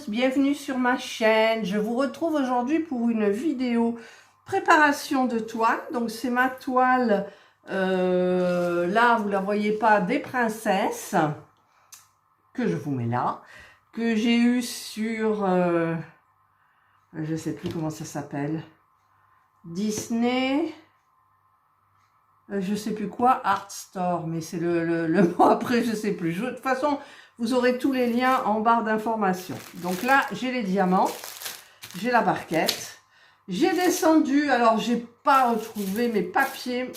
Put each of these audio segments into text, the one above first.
tous, bienvenue sur ma chaîne. Je vous retrouve aujourd'hui pour une vidéo préparation de toile. Donc c'est ma toile, là vous la voyez pas, des princesses, que je vous mets là, que j'ai eu sur, je sais plus comment ça s'appelle, Disney, je sais plus quoi, Art Store, mais c'est le mot après, je sais plus. De toute façon, vous aurez tous les liens en barre d'informations. Donc là, j'ai les diamants, j'ai la barquette, j'ai descendu, alors j'ai pas retrouvé mes papiers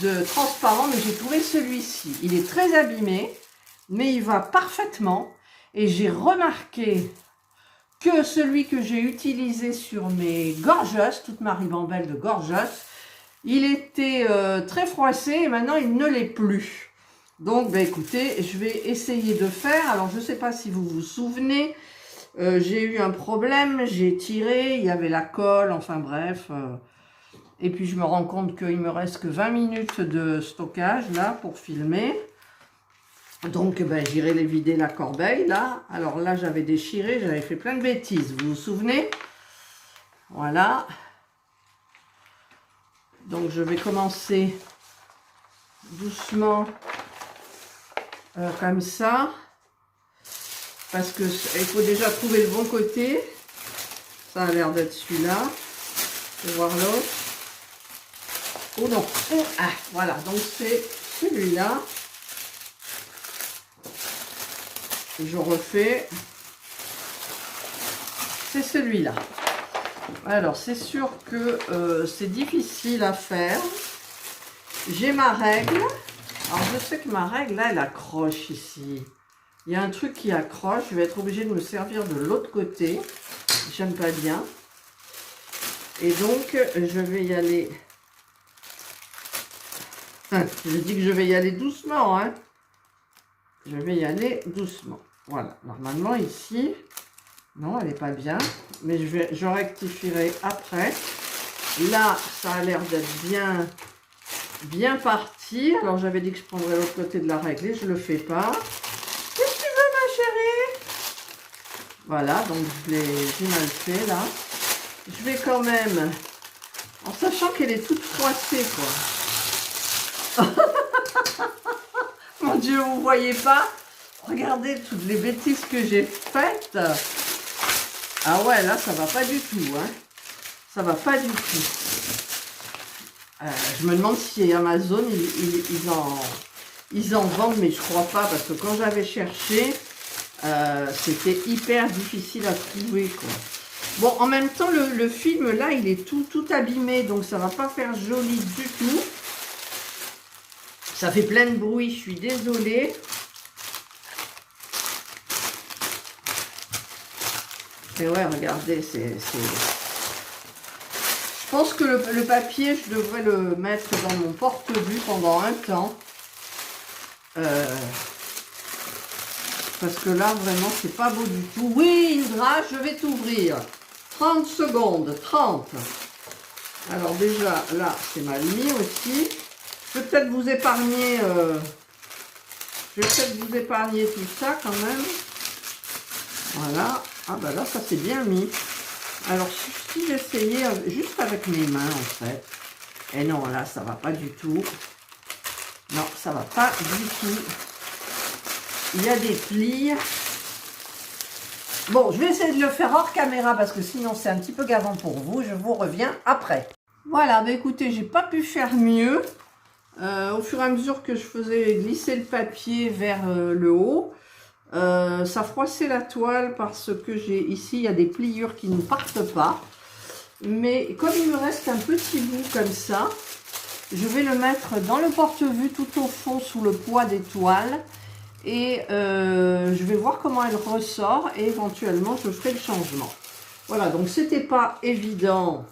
de transparent, mais j'ai trouvé celui-ci. Il est très abîmé, mais il va parfaitement. Et j'ai remarqué que celui que j'ai utilisé sur mes gorgeous, toute ma ribambelle de gorgeous, il était très froissé et maintenant il ne l'est plus. Donc, ben, écoutez, je vais essayer de faire. Alors, je ne sais pas si vous vous souvenez, j'ai eu un problème, j'ai tiré, il y avait la colle, enfin bref. Et puis, je me rends compte qu'il me reste que 20 minutes de stockage, là, pour filmer. Donc, ben, j'irai les vider la corbeille, là. Alors là, j'avais déchiré, j'avais fait plein de bêtises, vous vous souvenez? Voilà. Donc, je vais commencer doucement. Comme ça, parce que il faut déjà trouver le bon côté. Ça a l'air d'être celui-là. Je vais voir l'autre. Oh non, ah, voilà, donc c'est celui-là. Je refais. C'est celui-là. Alors, c'est sûr que c'est difficile à faire. J'ai ma règle. Alors, je sais que ma règle, là, elle accroche ici. Il y a un truc qui accroche. Je vais être obligée de me servir de l'autre côté. J'aime pas bien. Et donc, je vais y aller... je dis que je vais y aller doucement, hein. Je vais y aller doucement. Voilà. Normalement, ici... Non, elle n'est pas bien. Mais je rectifierai après. Là, ça a l'air d'être bien parti. Alors j'avais dit que je prendrais l'autre côté de la règle et je le fais pas. Qu'est-ce que tu veux, ma chérie? Voilà, donc j'ai mal fait là. Je vais quand même, en sachant qu'elle est toute froissée, quoi. Mon Dieu, vous voyez pas? Regardez toutes les bêtises que j'ai faites. Ah ouais, là ça va pas du tout, hein. Ça va pas du tout. Je me demande si Amazon, ils en vendent, mais je crois pas, parce que quand j'avais cherché, c'était hyper difficile à trouver, quoi. Bon, en même temps, le film, là, il est tout abîmé, donc ça va pas faire joli du tout. Ça fait plein de bruit, je suis désolée. Et ouais, regardez, Je pense que le papier, je devrais le mettre dans mon porte-vue pendant un temps. Parce que là, vraiment, c'est pas beau du tout. Oui, Indra, je vais t'ouvrir. 30 secondes, 30. Alors déjà, là, c'est mal mis aussi. Je vais peut-être vous épargner... tout ça quand même. Voilà. Ah ben là, ça c'est bien mis. Alors, si j'essayais juste avec mes mains, en fait. Et non, là, ça va pas du tout. Non, ça va pas du tout. Il y a des plis. Bon, je vais essayer de le faire hors caméra parce que sinon, c'est un petit peu gavant pour vous. Je vous reviens après. Voilà, bah écoutez, j'ai pas pu faire mieux. Au fur et à mesure que je faisais glisser le papier vers le haut, ça froissait la toile parce que j'ai ici, il y a des pliures qui ne partent pas. Mais comme il me reste un petit bout comme ça, je vais le mettre dans le porte-vue tout au fond sous le poids des toiles. Et je vais voir comment elle ressort et éventuellement je ferai le changement. Voilà, donc c'était pas évident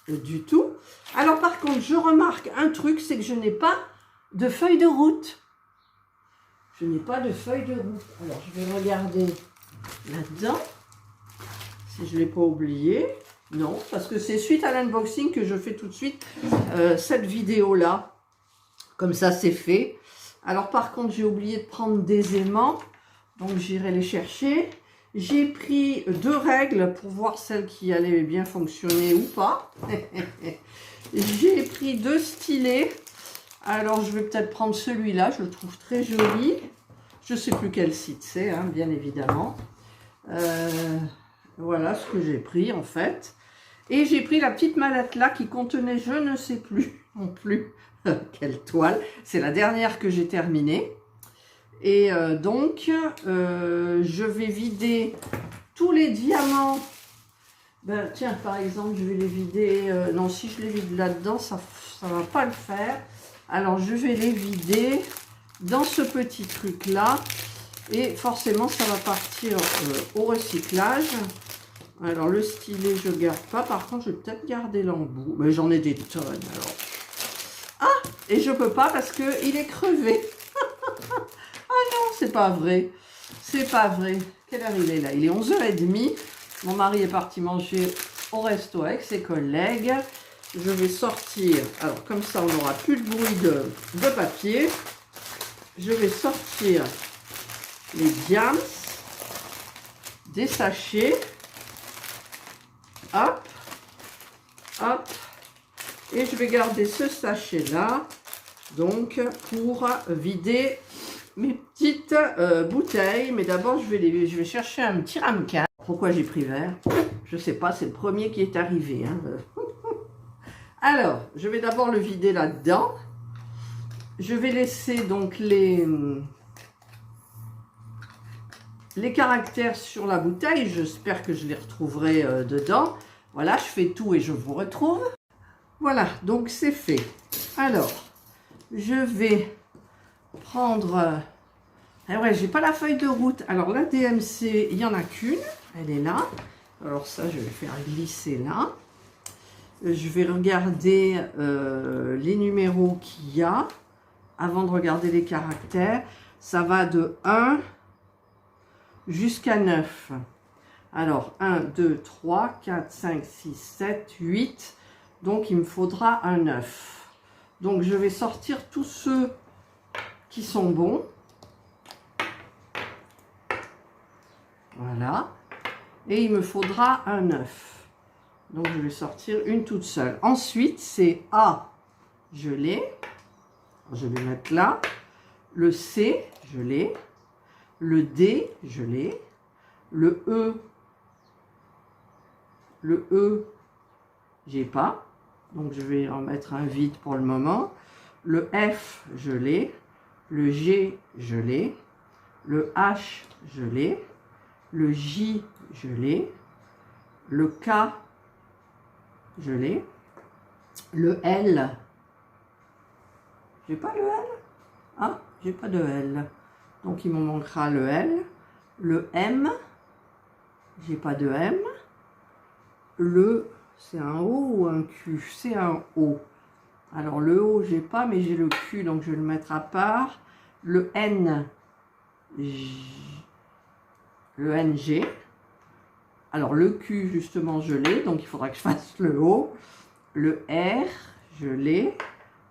du tout. Alors par contre, je remarque un truc, c'est que je n'ai pas de feuille de route. Je n'ai pas de feuille de route. Alors, je vais regarder là-dedans, si je ne l'ai pas oublié. Non, parce que c'est suite à l'unboxing que je fais tout de suite cette vidéo-là. Comme ça, c'est fait. Alors, par contre, j'ai oublié de prendre des aimants. Donc, j'irai les chercher. J'ai pris 2 règles pour voir celles qui allaient bien fonctionner ou pas. J'ai pris 2 stylets. Alors, je vais peut-être prendre celui-là. Je le trouve très joli. Je ne sais plus quel site c'est, hein, bien évidemment. Voilà ce que j'ai pris, en fait. Et j'ai pris la petite mallette là qui contenait, je ne sais plus non plus quelle toile. C'est la dernière que j'ai terminée. Et donc, je vais vider tous les diamants. Ben, tiens, par exemple, je vais les vider. Non, si je les vide là-dedans, ça ne va pas le faire. Alors, je vais les vider dans ce petit truc-là. Et forcément, ça va partir au recyclage. Alors, le stylet, je ne garde pas. Par contre, je vais peut-être garder l'embout. Mais j'en ai des tonnes, alors. Ah, et je ne peux pas parce qu'il est crevé. Ah non, c'est pas vrai. C'est pas vrai. Quelle heure il est là? Il est 11h30. Mon mari est parti manger au resto avec ses collègues. Je vais sortir. Alors, comme ça, on n'aura plus de bruit de papier. Je vais sortir les diams, des sachets. Hop. Hop. Et je vais garder ce sachet-là. Donc, pour vider mes petites bouteilles. Mais d'abord, je vais chercher un petit ramequin. Pourquoi j'ai pris vert? Je sais pas, c'est le premier qui est arrivé. Hein. Alors, je vais d'abord le vider là-dedans. Je vais laisser donc les caractères sur la bouteille. J'espère que je les retrouverai dedans. Voilà, je fais tout et je vous retrouve. Voilà, donc c'est fait. Alors, je vais prendre... Ah ouais, j'ai pas la feuille de route. Alors la DMC, il n'y en a qu'une. Elle est là. Alors ça, je vais faire glisser là. Je vais regarder les numéros qu'il y a avant de regarder les caractères. Ça va de 1 jusqu'à 9. Alors 1, 2, 3, 4, 5, 6, 7, 8. Donc il me faudra un 9. Donc je vais sortir tous ceux qui sont bons. Voilà. Et il me faudra un 9. Donc, je vais sortir une toute seule. Ensuite, c'est A, je l'ai. Je vais mettre là. Le C, je l'ai. Le D, je l'ai. Le E, j'ai pas. Donc, je vais en mettre un vide pour le moment. Le F, je l'ai. Le G, je l'ai. Le H, je l'ai. Le J, je l'ai. Le K, je l'ai. Le L, j'ai pas le L. Ah, j'ai pas de L. Donc, il me manquera le L. Le M, j'ai pas de M. Le, c'est un O ou un Q? C'est un O. Alors, le O, j'ai pas, mais j'ai le Q, donc je vais le mettre à part. Le N, le NG. Alors, le Q, justement, je l'ai. Donc, il faudra que je fasse le O. Le R, je l'ai.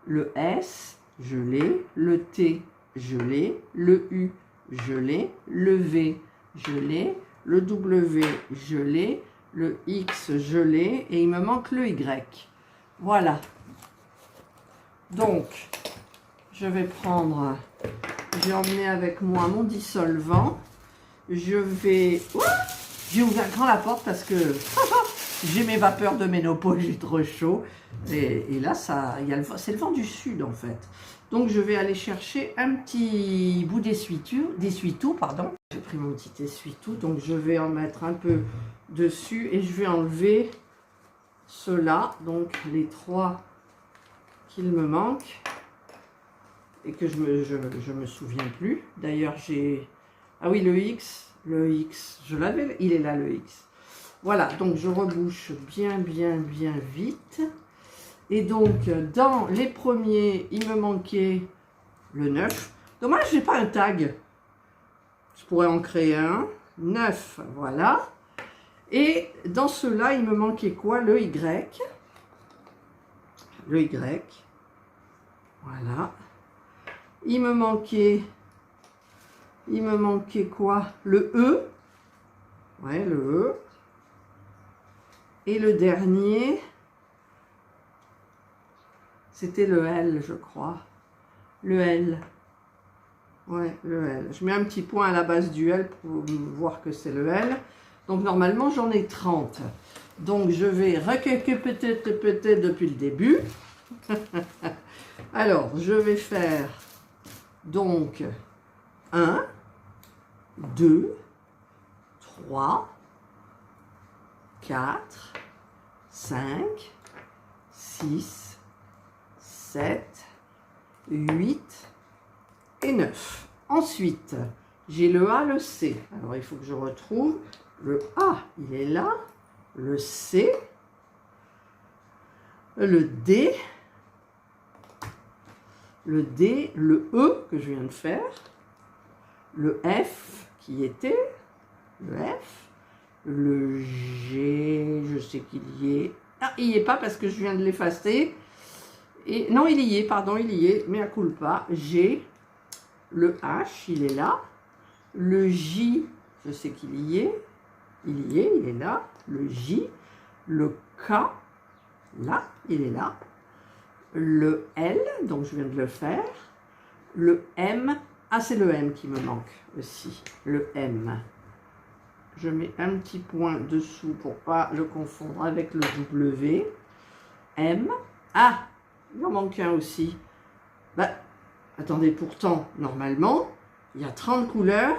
Le S, je l'ai. Le T, je l'ai. Le U, je l'ai. Le V, je l'ai. Le W, je l'ai. Le X, je l'ai. Et il me manque le Y. Voilà. Donc, je vais prendre... J'ai emmené avec moi mon dissolvant. Je vais... J'ai ouvert grand la porte parce que j'ai mes vapeurs de ménopause, j'ai trop chaud. Et là, c'est le vent du sud, en fait. Donc, je vais aller chercher un petit bout d'essuie-tout, pardon. J'ai pris mon petit essuie-tout, donc je vais en mettre un peu dessus et je vais enlever ceux-là, donc les 3 qu'il me manque et que je me souviens plus. D'ailleurs, j'ai... Ah oui, le X, je l'avais, il est là le X. Voilà, donc je rebouche bien vite. Et donc, dans les premiers, il me manquait le 9. Dommage, j'ai pas un tag. Je pourrais en créer un. 9, voilà. Et dans ceux-là, il me manquait quoi? Le Y. Le Y. Voilà. Il me manquait quoi? Le E. Ouais, le E. Et le dernier, c'était le L, je crois. Le L. Ouais, le L. Je mets un petit point à la base du L pour voir que c'est le L. Donc, normalement, j'en ai 30. Donc, je vais récapituler peut-être depuis le début. Alors, je vais faire donc 1, 2, 3, 4, 5, 6, 7, 8 et 9. Ensuite, j'ai le A, le C. Alors, il faut que je retrouve le A, il est là, le C, le D, le E que je viens de faire, le F qui était, le F, le G, je sais qu'il y est. Ah, il n'y est pas parce que je viens de l'effacer. Et non, il y est, pardon, il y est, mais à culpa. G, le H, il est là. Le J, je sais qu'il y est. Il est là. Le J, le K, là, il est là. Le L, donc je viens de le faire. Le M, ah, c'est le M qui me manque aussi. Le M. Je mets un petit point dessous pour ne pas le confondre avec le W. M. Ah, il en manque un aussi. Bah, attendez, pourtant, normalement, il y a 30 couleurs.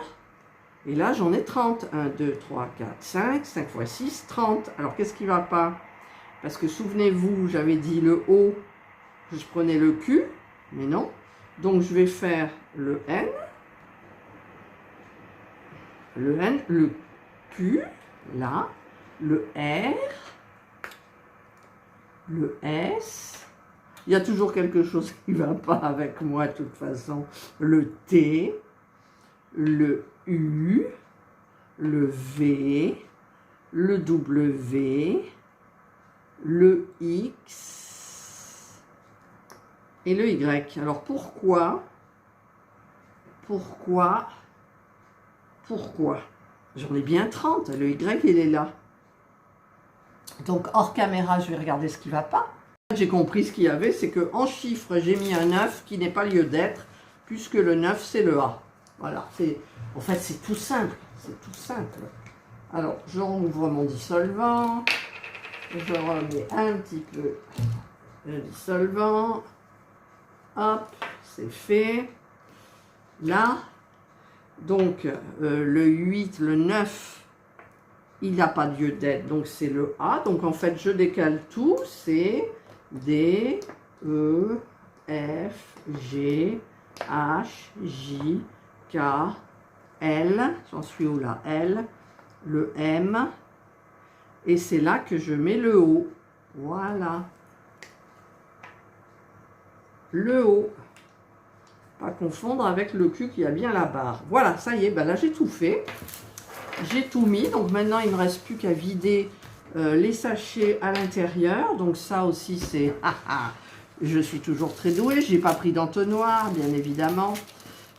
Et là, j'en ai 30. 1, 2, 3, 4, 5. 5 fois 6, 30. Alors, qu'est-ce qui ne va pas? Parce que souvenez-vous, j'avais dit le O, je prenais le Q. Mais non. Donc, je vais faire le N. Le N, le Q, là. Le R. Le S. Il y a toujours quelque chose qui ne va pas avec moi, de toute façon. Le T, le U, le V, le W, le X et le Y. Alors, pourquoi J'en ai bien 30. Le Y, il est là. Donc, hors caméra, je vais regarder ce qui ne va pas. J'ai compris ce qu'il y avait, c'est qu'en chiffres, j'ai mis un 9 qui n'est pas lieu d'être, puisque le 9, c'est le A. Voilà, en fait, c'est tout simple. C'est tout simple. Alors, je rouvre mon dissolvant. Je remets un petit peu le dissolvant. Hop, c'est fait. Là, donc, le 8, le 9, il n'a pas de lieu d'être, donc c'est le A. Donc, en fait, je décale tout. C'est D, E, F, G, H, J, K, L. J'en suis où là? L, le M. Et c'est là que je mets le O. Voilà. Le O. Pas confondre avec le Q qui a bien la barre. Voilà, ça y est, ben là j'ai tout fait. J'ai tout mis. Donc maintenant, il ne me reste plus qu'à vider les sachets à l'intérieur. Donc ça aussi, c'est... Je suis toujours très douée. Je n'ai pas pris d'entonnoir, bien évidemment.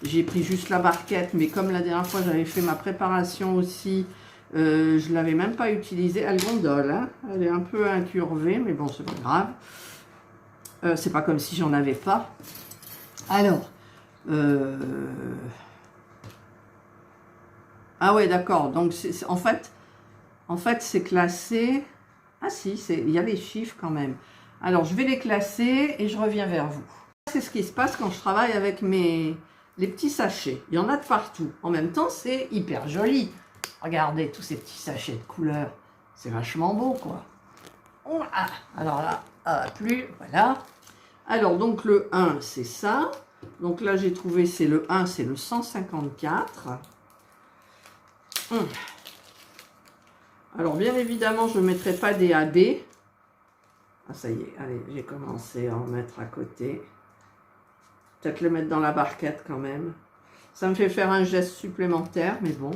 J'ai pris juste la barquette. Mais comme la dernière fois, j'avais fait ma préparation aussi, je ne l'avais même pas utilisée. Elle gondole, hein. Elle est un peu incurvée, mais bon, c'est pas grave. C'est pas comme si j'en avais pas. Alors, ah ouais, d'accord. Donc, en fait, c'est classé. Ah si, il y a les chiffres quand même. Alors, je vais les classer et je reviens vers vous. C'est ce qui se passe quand je travaille avec les petits sachets. Il y en a de partout. En même temps, c'est hyper joli. Regardez tous ces petits sachets de couleurs. C'est vachement beau, quoi. Ah, alors là, plus, voilà. Alors, donc, le 1, c'est ça. Donc là, j'ai trouvé, c'est le 1, c'est le 154. Alors, bien évidemment, je ne mettrai pas des AB. Ah, ça y est, allez, j'ai commencé à en mettre à côté. Peut-être le mettre dans la barquette quand même. Ça me fait faire un geste supplémentaire, mais bon.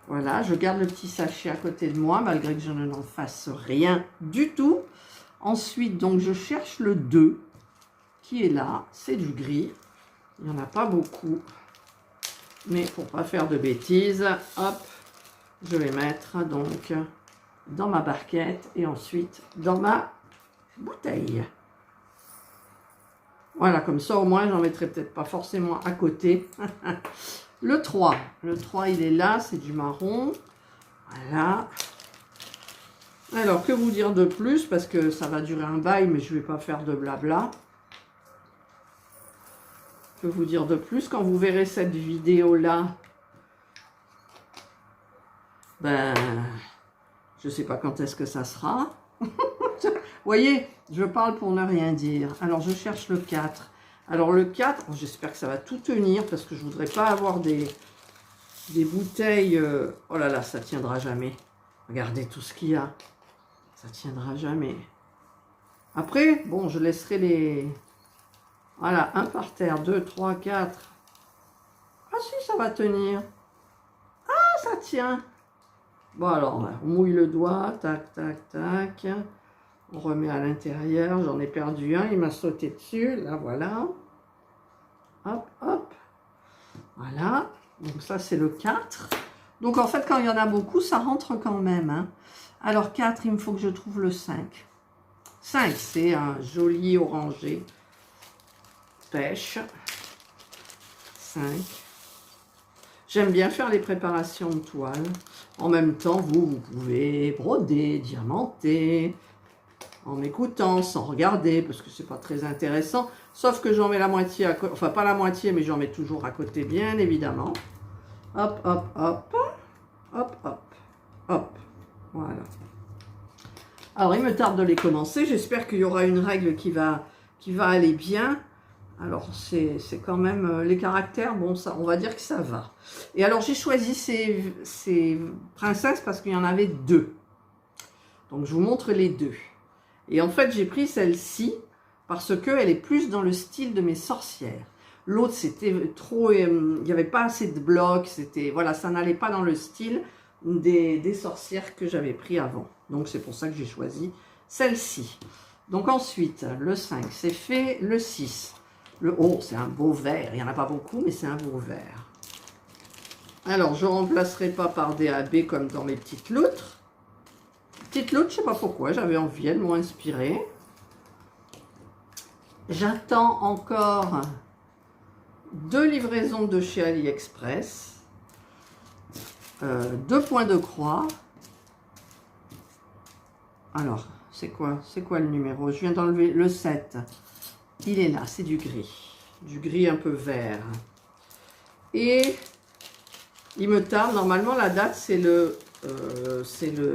Voilà, je garde le petit sachet à côté de moi, malgré que je n'en fasse rien du tout. Ensuite, donc, je cherche le 2, qui est là. C'est du gris. Il n'y en a pas beaucoup. Mais pour ne pas faire de bêtises, hop, je vais mettre donc dans ma barquette et ensuite dans ma bouteille. Voilà, comme ça au moins j'en mettrai peut-être pas forcément à côté. Le 3, il est là, c'est du marron. Voilà. Alors, que vous dire de plus, parce que ça va durer un bail, mais je ne vais pas faire de blabla. Que vous dire de plus, quand vous verrez cette vidéo-là, ben, je ne sais pas quand est-ce que ça sera. Vous voyez, je parle pour ne rien dire. Alors, je cherche le 4. Alors, le 4, j'espère que ça va tout tenir, parce que je ne voudrais pas avoir des bouteilles... oh là là, ça ne tiendra jamais. Regardez tout ce qu'il y a. Ça tiendra jamais. Après, bon, je laisserai les... Voilà, un par terre, 2, 3, 4. Ah si, ça va tenir. Ah, ça tient. Bon, alors, on mouille le doigt. Tac, tac, tac. On remet à l'intérieur. J'en ai perdu un. Il m'a sauté dessus. Là, voilà. Hop, hop. Voilà. Donc, ça, c'est le 4. Donc, en fait, quand il y en a beaucoup, ça rentre quand même, hein. Alors, 4, il me faut que je trouve le 5. 5, c'est un joli orangé. Pêche. 5. J'aime bien faire les préparations de toile. En même temps, vous pouvez broder, diamanter, en m'écoutant, sans regarder, parce que c'est pas très intéressant. Sauf que j'en mets la moitié, à côté, enfin pas la moitié, mais j'en mets toujours à côté, bien évidemment. Hop, hop, hop. Hop, hop, hop. Voilà. Alors, il me tarde de les commencer. J'espère qu'il y aura une règle qui va aller bien. Alors, c'est quand même les caractères. Bon, ça, on va dire que ça va. Et alors, j'ai choisi ces princesses parce qu'il y en avait 2. Donc, je vous montre les 2. Et en fait, j'ai pris celle-ci parce qu'elle est plus dans le style de mes sorcières. L'autre, c'était trop... il n'y avait pas assez de blocs. C'était, voilà, ça n'allait pas dans le style des sorcières que j'avais pris avant. Donc, c'est pour ça que j'ai choisi celle-ci. Donc, ensuite, le 5, c'est fait. Le 6. Le haut, c'est un beau vert. Il n'y en a pas beaucoup, mais c'est un beau vert. Alors, je ne remplacerai pas par des AB comme dans mes petites loutres. Petites loutres, je ne sais pas pourquoi. J'avais envie, elles m'ont inspiré. J'attends encore 2 livraisons de chez AliExpress. 2 points de croix. Alors, c'est quoi le numéro? Je viens d'enlever le 7. Il est là, c'est du gris. Du gris un peu vert. Et il me tarde, normalement la date c'est le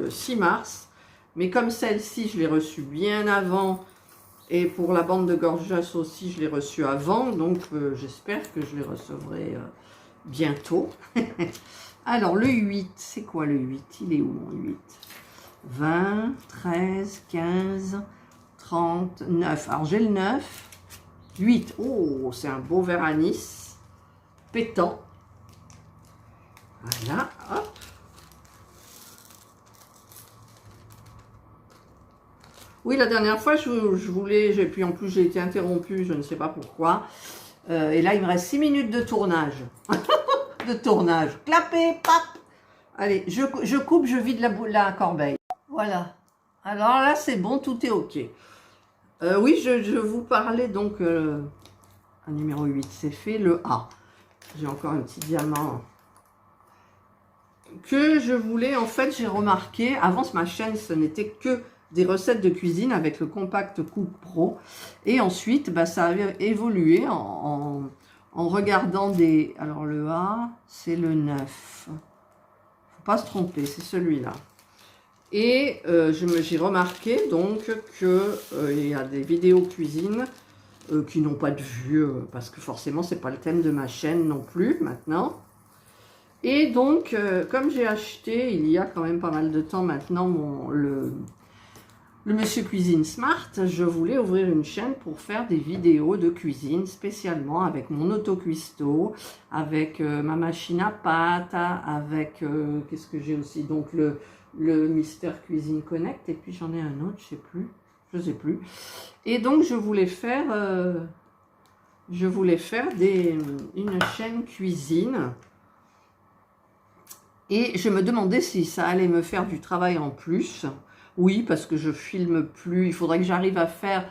6 mars. Mais comme celle-ci, je l'ai reçue bien avant. Et pour la bande de Gorgeous aussi, je l'ai reçue avant. Donc j'espère que je les recevrai bientôt. Alors le 8, c'est quoi le 8? Il est où mon 8? 20, 13, 15, 30, 9. Alors j'ai le 9. 8. Oh, c'est un beau vert anis. Pétant. Voilà, hop. Oui, la dernière fois, je voulais, et puis en plus j'ai été interrompue, je ne sais pas pourquoi. Et là, il me reste 6 minutes de tournage. De tournage. Clapez, pap. Allez, je coupe, je vide la corbeille. Voilà. Alors là, c'est bon, tout est OK. Oui, je vous parlais donc, un numéro 8, c'est fait, le A. J'ai encore un petit diamant que je voulais, en fait, j'ai remarqué, avant ma chaîne, ce n'était que des recettes de cuisine avec le Compact Cook Pro. Et ensuite, bah, ça avait évolué en regardant des... Alors le A, c'est le 9. Faut pas se tromper, c'est celui-là. Et j'ai remarqué donc qu'il y a des vidéos cuisine qui n'ont pas de vue, parce que forcément, c'est pas le thème de ma chaîne non plus, maintenant. Et donc, comme j'ai acheté, il y a quand même pas mal de temps maintenant, le Monsieur Cuisine Smart, je voulais ouvrir une chaîne pour faire des vidéos de cuisine spécialement avec mon autocuisto, avec ma machine à pâte, avec, qu'est-ce que j'ai aussi, donc le Mister Cuisine Connect, et puis j'en ai un autre, je sais plus. Et donc je voulais faire une chaîne cuisine Et je me demandais si ça allait me faire du travail en plus. Oui, parce que je filme plus. Il faudrait que j'arrive à faire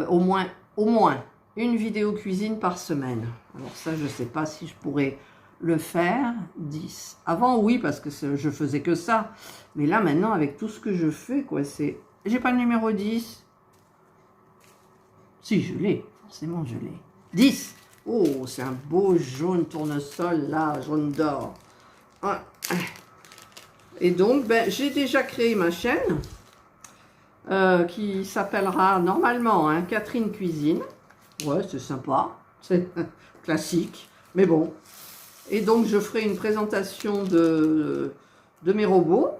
au moins une vidéo cuisine par semaine. Alors ça, je ne sais pas si je pourrais le faire. 10. Avant, oui, parce que je faisais que ça. Mais là, maintenant, avec tout ce que je fais, quoi, c'est... J'ai pas le numéro 10. Si, je l'ai. Forcément, je l'ai. 10. Oh, c'est un beau jaune tournesol, là, jaune d'or. Ah. Et donc, ben, j'ai déjà créé ma chaîne qui s'appellera normalement Catherine Cuisine. Ouais, c'est sympa, c'est classique, mais bon. Et donc, je ferai une présentation de mes robots.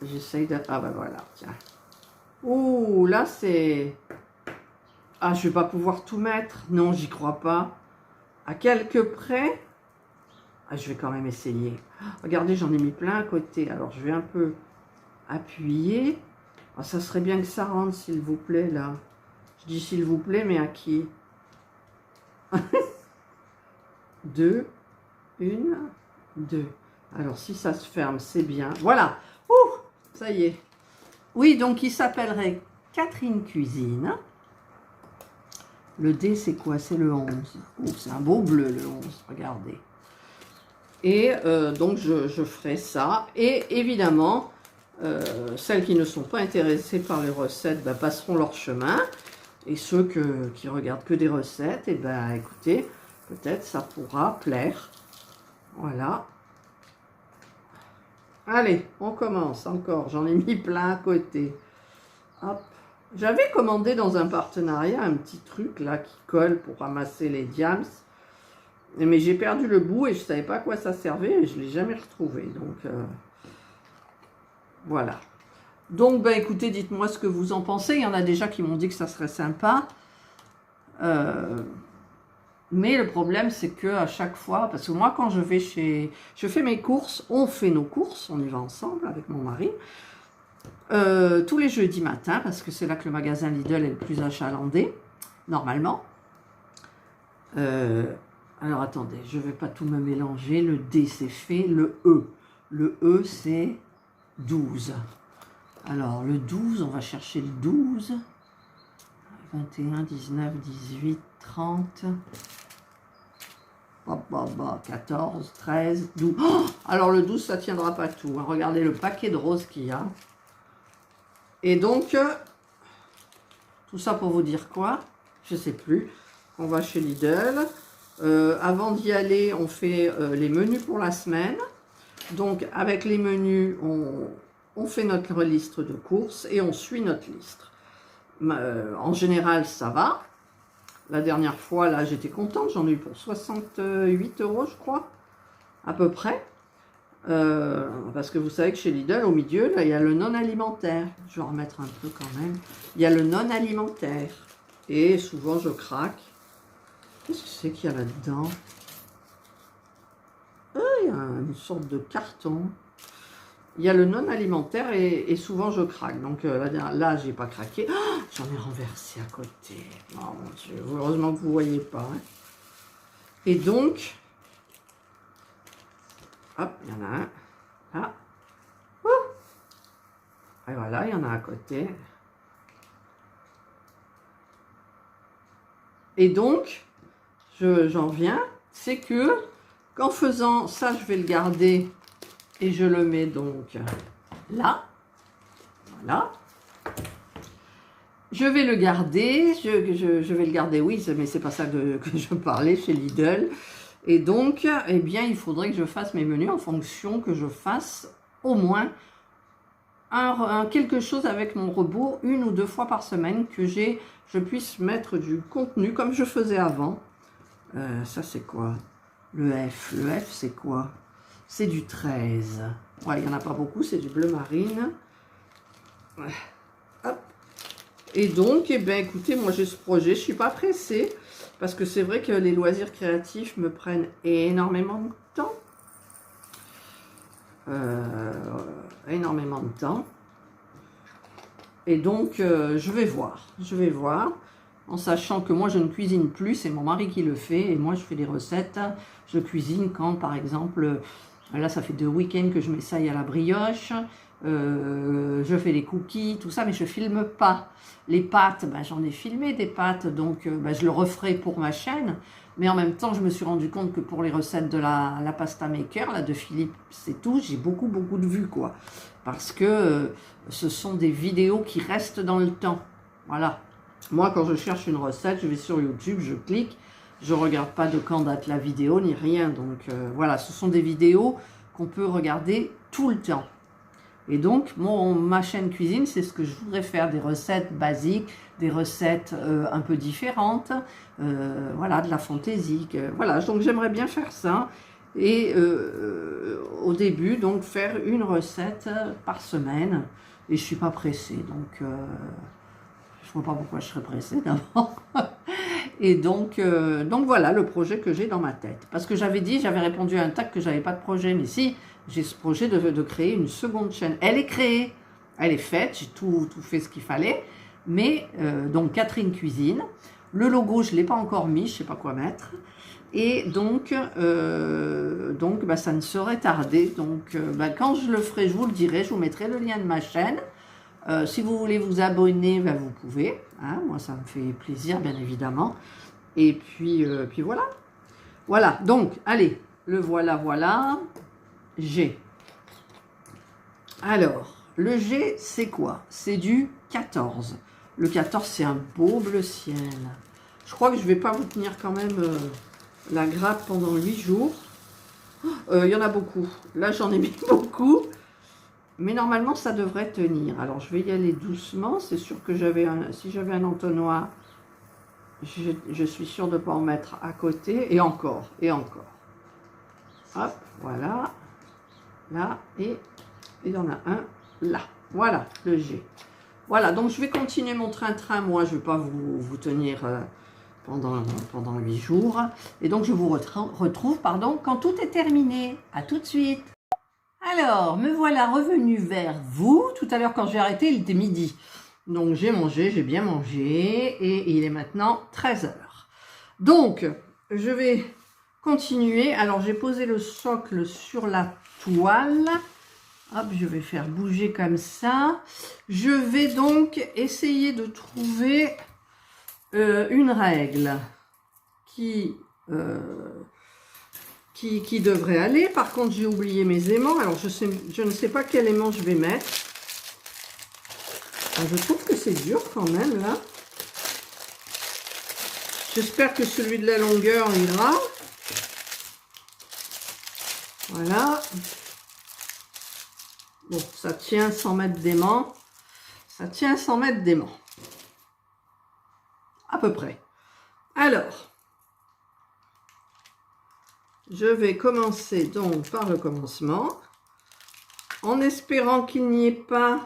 J'essaye de... Ah ben voilà, tiens. Ouh, là c'est... Ah, je vais pas pouvoir tout mettre. Non, j'y crois pas. À quelques près... Ah, je vais quand même essayer. Regardez, j'en ai mis plein à côté. Alors, je vais un peu appuyer. Ah, ça serait bien que ça rentre, s'il vous plaît, là. Je dis s'il vous plaît, mais à qui? 2, 1, 2. Alors, si ça se ferme, c'est bien. Voilà. Ouh, ça y est. Oui, donc, il s'appellerait Catherine Cuisine. Le D, c'est quoi? C'est le 11. Oh, c'est un beau bleu, le 11. Regardez. Et donc, je ferai ça. Et évidemment, celles qui ne sont pas intéressées par les recettes ben, passeront leur chemin. Et ceux qui regardent que des recettes, et ben écoutez, peut-être ça pourra plaire. Voilà. Allez, on commence encore. J'en ai mis plein à côté. Hop. J'avais commandé dans un partenariat un petit truc là qui colle pour ramasser les diams. Mais j'ai perdu le bout et je ne savais pas à quoi ça servait et je ne l'ai jamais retrouvé. Donc, voilà. Donc, ben, écoutez, dites-moi ce que vous en pensez. Il y en a déjà qui m'ont dit que ça serait sympa. Mais le problème, c'est que à chaque fois, parce que moi, quand je vais je fais mes courses, on fait nos courses, on y va ensemble avec mon mari. Tous les jeudis matin, parce que c'est là que le magasin Lidl est le plus achalandé, normalement. Alors, attendez, je ne vais pas tout me mélanger. Le D, c'est fait. Le E. Le E, c'est 12. Alors, le 12, on va chercher le 12. 21, 19, 18, 30. 14, 13, 12. Oh, alors, le 12, ça ne tiendra pas tout. Regardez le paquet de roses qu'il y a. Et donc, tout ça pour vous dire quoi? Je ne sais plus. On va chez Lidl. Avant d'y aller, on fait les menus pour la semaine. Donc, avec les menus, on fait notre liste de courses et on suit notre liste. En général, ça va. La dernière fois, là, j'étais contente. J'en ai eu pour 68 €, je crois, à peu près. Parce que vous savez que chez Lidl, au milieu, là, il y a le non alimentaire. Je vais en remettre un peu quand même. Il y a le non alimentaire. Et souvent, je craque. Qu'est-ce que c'est qu'il y a là-dedans? Il y a une sorte de carton. Il y a le non alimentaire et souvent je craque. Donc là, j'ai pas craqué. Oh, j'en ai renversé à côté. Oh mon Dieu, heureusement que vous ne voyez pas. Hein. Et donc, hop, il y en a un. Là. Et voilà, il y en a à côté. Et donc, j'en viens, c'est que qu'en faisant ça, je vais le garder et je le mets donc là. Voilà. Je vais le garder, je vais le garder, oui, mais c'est pas ça que je parlais chez Lidl. Et donc, eh bien, il faudrait que je fasse mes menus en fonction que je fasse au moins quelque chose avec mon robot 1 ou 2 fois par semaine, que je puisse mettre du contenu comme je faisais avant. Ça, c'est quoi? Le F. Le F, c'est quoi? C'est du 13. Ouais, il n'y en a pas beaucoup, c'est du bleu marine. Ouais. Hop. Et donc, eh bien, écoutez, moi, j'ai ce projet. Je ne suis pas pressée, parce que c'est vrai que les loisirs créatifs me prennent énormément de temps. Et donc, je vais voir. en sachant que moi je ne cuisine plus, c'est mon mari qui le fait, et moi je fais des recettes, je cuisine quand par exemple, là ça fait 2 week-ends que je m'essaye à la brioche, je fais des cookies, tout ça, mais je filme pas. Les pâtes, ben, j'en ai filmé des pâtes, donc ben, je le referai pour ma chaîne, mais en même temps je me suis rendu compte que pour les recettes de la pasta maker, là de Philippe, c'est tout, j'ai beaucoup de vues quoi, parce que ce sont des vidéos qui restent dans le temps, voilà. Moi, quand je cherche une recette, je vais sur YouTube, je clique, je ne regarde pas de quand date la vidéo, ni rien. Donc voilà, ce sont des vidéos qu'on peut regarder tout le temps. Et donc, ma chaîne cuisine, c'est ce que je voudrais faire, des recettes basiques, des recettes un peu différentes, voilà, de la fantaisie. Voilà, donc j'aimerais bien faire ça. Et au début, donc, faire une recette par semaine. Et je ne suis pas pressée, donc... je ne vois pas pourquoi je serais pressée d'abord. Et donc voilà le projet que j'ai dans ma tête. Parce que j'avais répondu à un tag que j'avais pas de projet. Mais si, j'ai ce projet de créer une seconde chaîne. Elle est créée, elle est faite, j'ai tout fait ce qu'il fallait. Mais donc Catherine Cuisine. Le logo, je ne l'ai pas encore mis, je ne sais pas quoi mettre. Et donc bah, ça ne saurait tarder. Donc bah, quand je le ferai, je vous le dirai, je vous mettrai le lien de ma chaîne. Si vous voulez vous abonner, ben vous pouvez. Hein, moi, ça me fait plaisir, bien évidemment. Et puis voilà. Voilà, donc, allez, le voilà. G. Alors, le G, c'est quoi? C'est du 14. Le 14, c'est un beau bleu ciel. Je crois que je ne vais pas vous tenir quand même la grappe pendant 8 jours. Il y en a beaucoup. Là, j'en ai mis beaucoup. Mais normalement, ça devrait tenir. Alors, je vais y aller doucement. C'est sûr que si j'avais un entonnoir, je suis sûre de ne pas en mettre à côté. Et encore, et encore. Hop, voilà. Là, et il y en a un là. Voilà, le G. Voilà, donc je vais continuer mon train-train. Moi, je ne vais pas vous tenir pendant 8 jours. Et donc, je vous retrouve quand tout est terminé. À tout de suite. Alors, me voilà revenu vers vous. Tout à l'heure, quand j'ai arrêté, il était midi. Donc, j'ai mangé, j'ai bien mangé. Et il est maintenant 13 h. Donc, je vais continuer. Alors, j'ai posé le socle sur la toile. Hop, je vais faire bouger comme ça. Je vais donc essayer de trouver une règle qui devrait aller. Par contre, j'ai oublié mes aimants. Alors, je ne sais pas quel aimant je vais mettre. Alors, je trouve que c'est dur quand même, là. J'espère que celui de la longueur ira. Voilà. Bon, ça tient sans mettre d'aimant. Ça tient sans mettre d'aimant. À peu près. Alors... je vais commencer donc par le commencement, en espérant qu'il n'y ait pas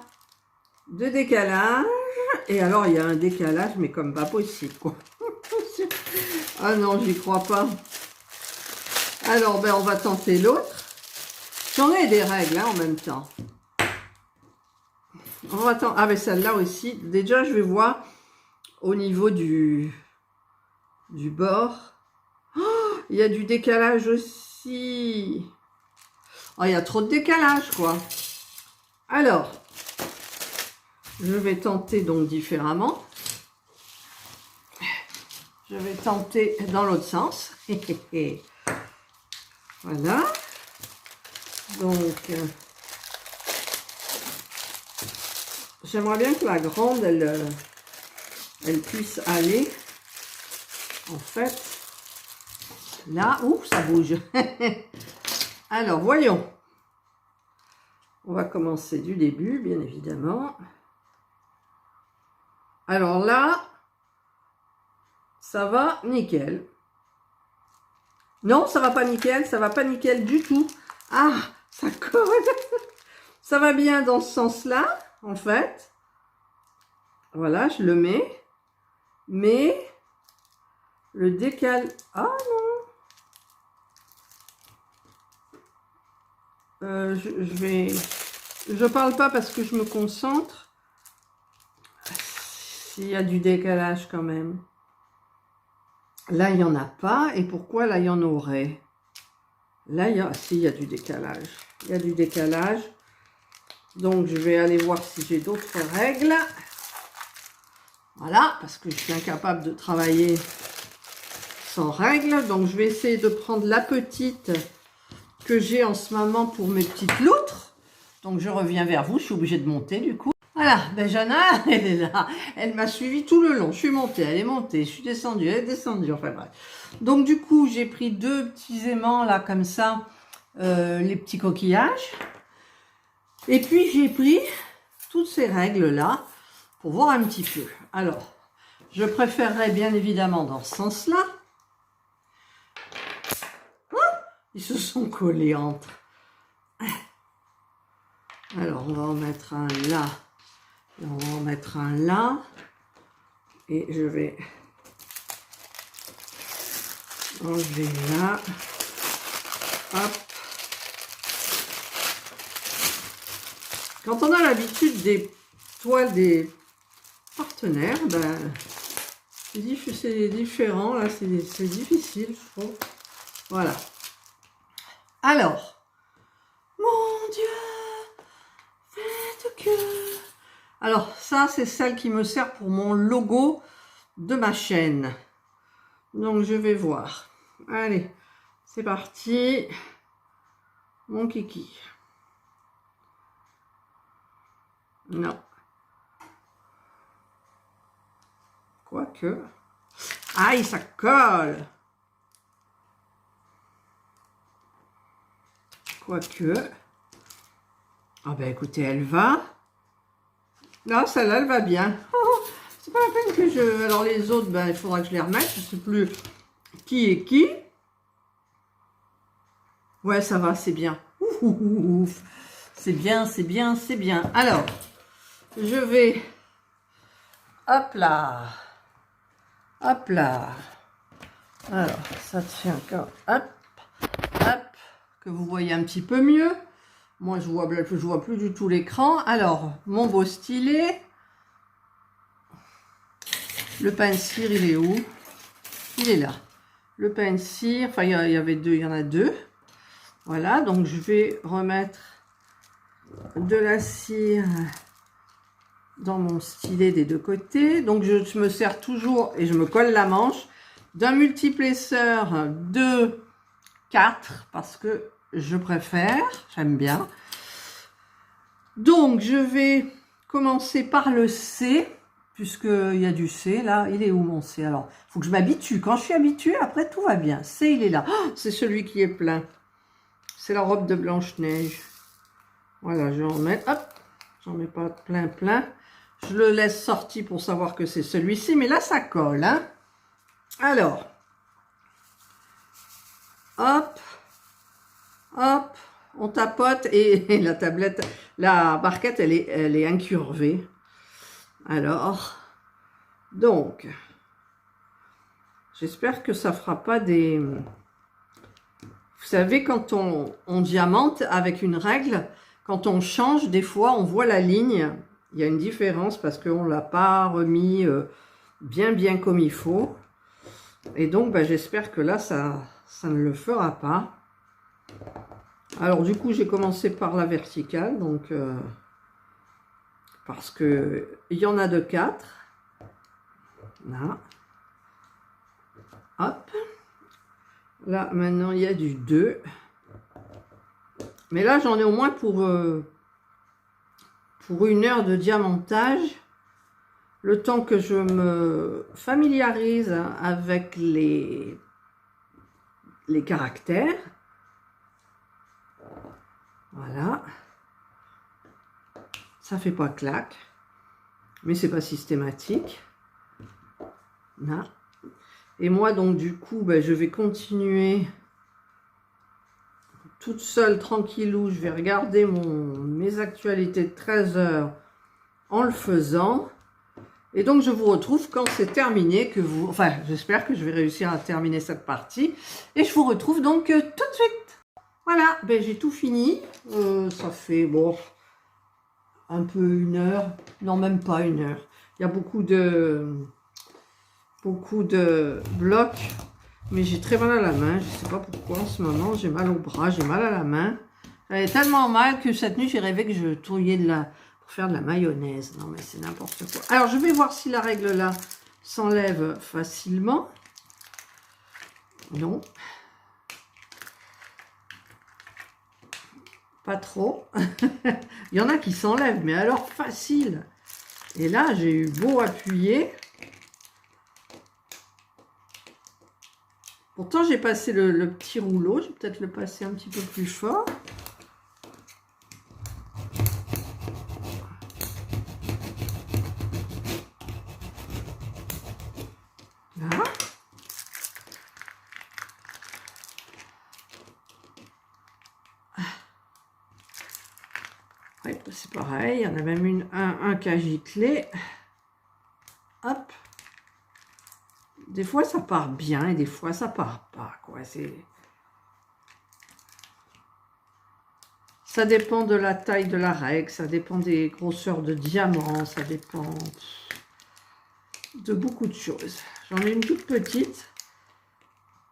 de décalage. Et alors, il y a un décalage, mais comme pas possible, quoi. Ah non, j'y crois pas. Alors, ben, on va tenter l'autre. J'en ai des règles, hein, en même temps. On va tenter... ah, ben celle-là aussi. Déjà, je vais voir au niveau du bord. Il y a du décalage aussi. Oh, il y a trop de décalage, quoi. Alors, je vais tenter donc différemment. Je vais tenter dans l'autre sens. Voilà. Donc, j'aimerais bien que la grande, elle puisse aller, en fait... là, ouh, ça bouge. Alors, voyons. On va commencer du début, bien évidemment. Alors là, ça va nickel. Non, ça va pas nickel, ça va pas nickel du tout. Ah, ça colle. Ça va bien dans ce sens-là, en fait. Voilà, je le mets. Mais le décal... ah non. Je parle pas parce que je me concentre. S'il y a du décalage quand même. Là, il n'y en a pas. Et pourquoi là, il y en aurait? Là, si, il y a du décalage. Il y a du décalage. Donc, je vais aller voir si j'ai d'autres règles. Voilà, parce que je suis incapable de travailler sans règles. Donc, je vais essayer de prendre la petite que j'ai en ce moment pour mes petites loutres. Donc, je reviens vers vous. Je suis obligée de monter, du coup. Voilà, Benjana, elle est là. Elle m'a suivi tout le long. Je suis montée, elle est montée. Je suis descendue, elle est descendue. Enfin, bref. Donc, du coup, j'ai pris deux petits aimants, là, comme ça. Les petits coquillages. Et puis, j'ai pris toutes ces règles-là pour voir un petit peu. Alors, je préférerais bien évidemment dans ce sens-là. Ils se sont collés entre. Alors, on va en mettre un là. Et on va en mettre un là. Et je vais enlever là. Hop. Quand on a l'habitude des toiles des partenaires, ben, c'est différent, là, c'est difficile, je trouve. Voilà. Alors, mon Dieu, faites que... Alors, ça, c'est celle qui me sert pour mon logo de ma chaîne. Donc, je vais voir. Allez, c'est parti. Mon kiki. Non. Quoique. Aïe, ça colle. Quoique. Ah ben écoutez, elle va. Non, celle-là, elle va bien. Oh, c'est pas la peine que je... Alors les autres, ben, il faudra que je les remette. Je ne sais plus qui est qui. Ouais, ça va, c'est bien. Ouf. C'est bien, c'est bien, c'est bien. Alors, je vais... Hop là. Hop là. Alors, ça tient encore. Hop. Hop. Que vous voyez un petit peu mieux. Moi, je vois plus du tout l'écran. Alors, mon beau stylet. Le pain de cire, il est où? Il est là. Le pain de cire, enfin, il y en a deux. Voilà, donc je vais remettre de la cire dans mon stylet des deux côtés. Donc, je me sers toujours, et je me colle la manche, d'un multiplesseur de 4, parce que je préfère, j'aime bien. Donc, je vais commencer par le C, puisqu'il y a du C, là. Il est où mon C? Alors, il faut que je m'habitue. Quand je suis habituée, après, tout va bien. C, il est là. Oh, c'est celui qui est plein. C'est la robe de Blanche-Neige. Voilà, je vais en mettre. Hop, j'en mets pas plein. Je le laisse sorti pour savoir que c'est celui-ci, mais là, ça colle, hein. Alors, hop, hop, on tapote et la tablette, la barquette, elle est incurvée. Alors, donc, j'espère que ça fera pas des... Vous savez, quand on diamante avec une règle, quand on change, des fois, on voit la ligne. Il y a une différence parce qu'on ne l'a pas remis bien comme il faut. Et donc, ben, j'espère que là, ça ne le fera pas. Alors, du coup, j'ai commencé par la verticale. Donc, parce qu'il y en a de 4. Là. Hop. Là, maintenant, il y a du 2. Mais là, j'en ai au moins pour 1 heure de diamantage. Le temps que je me familiarise avec les caractères. Voilà. Ça fait pas claque. Mais c'est pas systématique. Là. Et moi, donc, du coup, ben, je vais continuer toute seule, tranquillou. Je vais regarder mes actualités de 13 heures en le faisant. Et donc, je vous retrouve quand c'est terminé, enfin, j'espère que je vais réussir à terminer cette partie. Et je vous retrouve donc tout de suite. Voilà, ben, j'ai tout fini. Ça fait, bon, un peu 1 heure. Non, même pas 1 heure. Il y a beaucoup de beaucoup de blocs. Mais j'ai très mal à la main. Je ne sais pas pourquoi en ce moment. J'ai mal au bras, j'ai mal à la main. J'avais tellement mal que cette nuit, j'ai rêvé que je touillais pour faire de la mayonnaise. Non, mais c'est n'importe quoi. Alors, je vais voir si la règle là s'enlève facilement. Non. Pas trop. Il y en a qui s'enlèvent, mais alors facile. Et là, j'ai eu beau appuyer. Pourtant, j'ai passé le petit rouleau. Je vais peut-être le passer un petit peu plus fort. Là. Ouais, c'est pareil. Il y en a même un qui a giclé. Hop. Des fois, ça part bien et des fois, ça part pas, quoi. Ça dépend de la taille de la règle, ça dépend des grosseurs de diamants, ça dépend de beaucoup de choses. J'en ai une toute petite.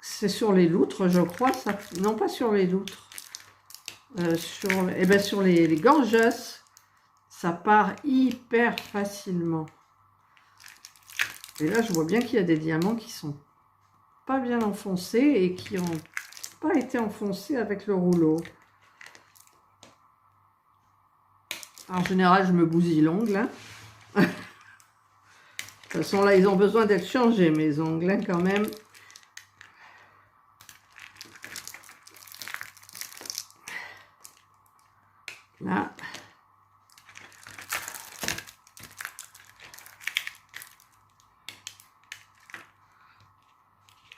C'est sur les loutres, je crois. Non, pas sur les loutres. Sur les gorgeuses, ça part hyper facilement. Et là, je vois bien qu'il y a des diamants qui sont pas bien enfoncés et qui n'ont pas été enfoncés avec le rouleau. En général, je me bousille l'ongle. Hein. De toute façon, là, ils ont besoin d'être changés, mes ongles, hein, quand même. Là.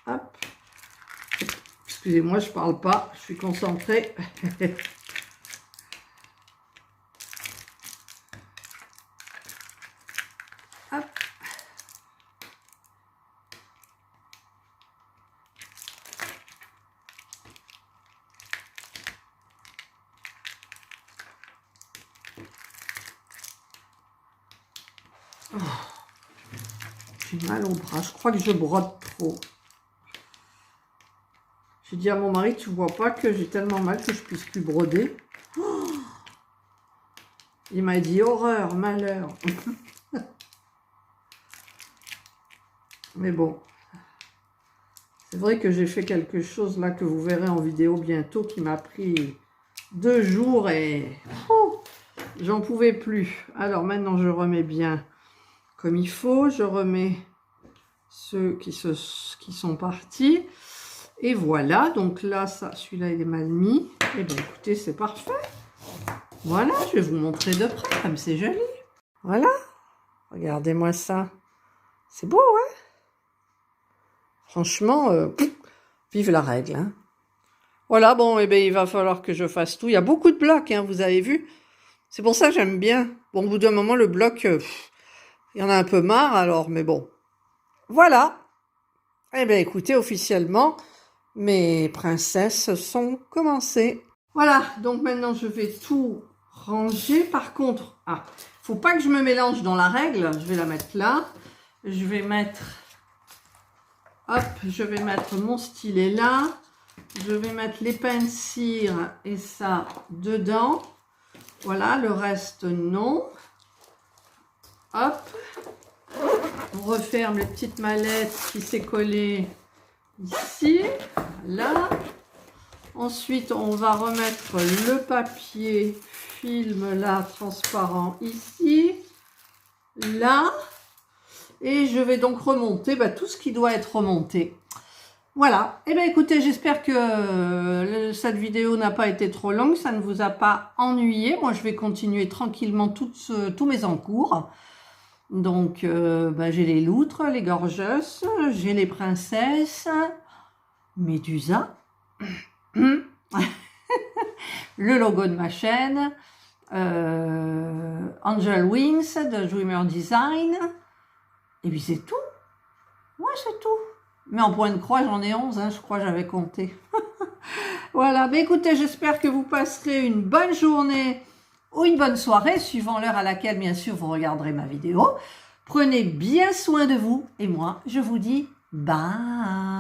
Hop. Excusez-moi, je parle pas, je suis concentrée. Hop. Oh. J'ai mal au bras, je crois que je brode trop. J'ai dit à mon mari, tu vois pas que j'ai tellement mal que je puisse plus broder. Oh, il m'a dit horreur, malheur. Mais bon, c'est vrai que j'ai fait quelque chose là que vous verrez en vidéo bientôt qui m'a pris 2 jours et j'en pouvais plus. Alors maintenant je remets bien comme il faut, je remets ceux qui sont partis. Et voilà, donc là, celui-là, il est mal mis. Et bien, écoutez, c'est parfait. Voilà, je vais vous montrer de près, comme c'est joli. Voilà, regardez-moi ça. C'est beau, hein? Franchement, vive la règle, hein? Voilà, bon, et bien, il va falloir que je fasse tout. Il y a beaucoup de blocs, hein, vous avez vu? C'est pour ça que j'aime bien. Bon, au bout d'un moment, le bloc, il y en a un peu marre, alors, mais bon. Voilà. Eh bien, écoutez, officiellement... mes princesses sont commencées. Voilà, donc maintenant je vais tout ranger. Par contre, faut pas que je me mélange dans la règle. Je vais la mettre là. Je vais mettre, hop, je vais mettre mon stylet là. Je vais mettre les pinceaux et ça dedans. Voilà, le reste non. Hop, on referme les petites mallettes qui s'est collée ici, là. Ensuite, on va remettre le papier film là, transparent ici, là. Et je vais donc remonter tout ce qui doit être remonté. Voilà. Eh bien, écoutez, j'espère que cette vidéo n'a pas été trop longue. Ça ne vous a pas ennuyé. Moi, je vais continuer tranquillement tous mes encours. Donc, j'ai les loutres, les gorgeuses, j'ai les princesses, Médusa, le logo de ma chaîne, Angel Wings de Dreamer Design, et puis c'est tout. Ouais, c'est tout. Mais en point de croix, j'en ai 11, hein, je crois que j'avais compté. Voilà, mais écoutez, j'espère que vous passerez une bonne journée ou une bonne soirée, suivant l'heure à laquelle, bien sûr, vous regarderez ma vidéo. Prenez bien soin de vous et moi, je vous dis bye.